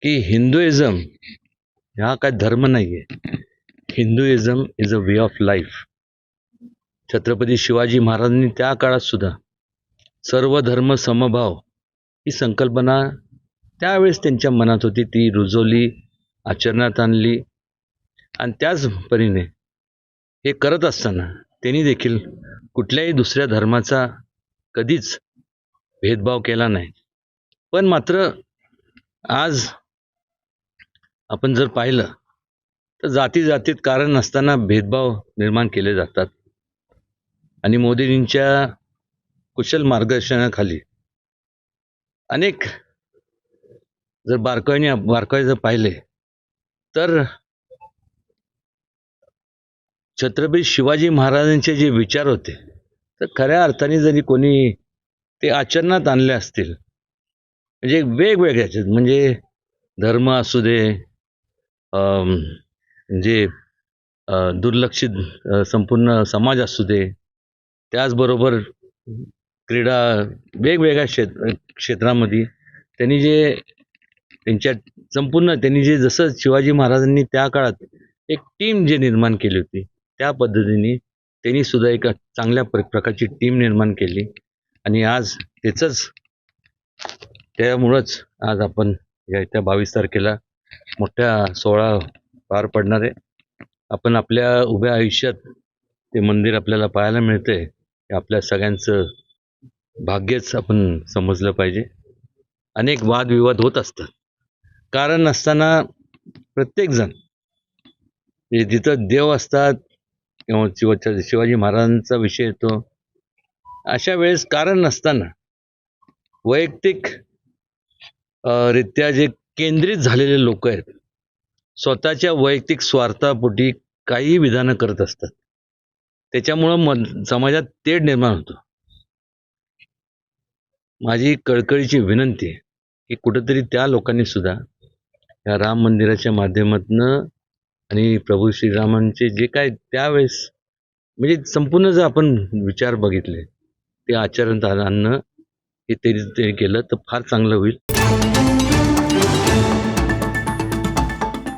की हिंदुइझम हा काय धर्म नाही आहे. Hinduism is a way of life. Chhatrapati Shivaji महाराजांनी त्या काळात सुद्धा सर्व धर्म समभाव ही संकल्पना त्यावेळेस त्यांच्या मनात होती, ती रुजवली, आचरणात आणली. आणि त्याच परीने हे करत असताना त्यांनी देखील कुठल्याही दुसऱ्या धर्माचा कधीच भेदभाव केला नाही. पण मात्र आज आपण जर पाहिलं तर जाती जातीत कारण नसताना भेदभाव निर्माण केले जातात. आणि मोदींच्या कुशल मार्गदर्शनाखाली अनेक जर बारकाईने जर पाहिले तर छत्रपती शिवाजी महाराजांचे जे विचार होते तर खऱ्या अर्थाने जरी कोणी ते आचरणात आणले असतील, म्हणजे वेगवेगळ्याचे, म्हणजे धर्म असू दे, म्हणजे दुर्लक्षित संपूर्ण समाज असू दे, त्याचबरोबर क्रीडा, वेगवेगळ्या क्षेत्रामध्ये त्यांनी जे त्यांच्या संपूर्ण त्यांनी जे जसं शिवाजी महाराजांनी त्या काळात एक टीम जे निर्माण केली होती त्या पद्धतीने त्यांनी सुद्धा एक चांगल्या प्रकारची टीम निर्माण केली. आणि आज त्यामुळंच आज आपण येत्या 22 तारखेला मोठ्या सोहळा पार पडणार आहे. आपण आपल्या उभ्या आयुष्यात ते मंदिर आपल्याला पाहायला मिळते, हे आपल्या सगळ्यांचं भाग्यच आपण समजलं पाहिजे. अनेक वादविवाद होत असतात, कारण नसताना प्रत्येकजण जिथं देव असतात किंवा शिवाजी महाराजांचा विषय येतो, अशा वेळेस कारण नसताना वैयक्तिक रित्या जे केंद्रित झालेले लोक आहेत, स्वतःच्या वैयक्तिक स्वार्थापोटी काही विधानं करत असतात. त्याच्यामुळं समाजात तेढ निर्माण होतो. माझी कळकळीची विनंती आहे की कुठंतरी त्या लोकांनी सुद्धा या राम मंदिराच्या माध्यमातून आणि प्रभू श्रीरामांचे जे काय त्यावेळेस म्हणजे संपूर्ण जर आपण विचार बघितले ते आचरणात आणणं हे ते केलं तर फार चांगलं होईल.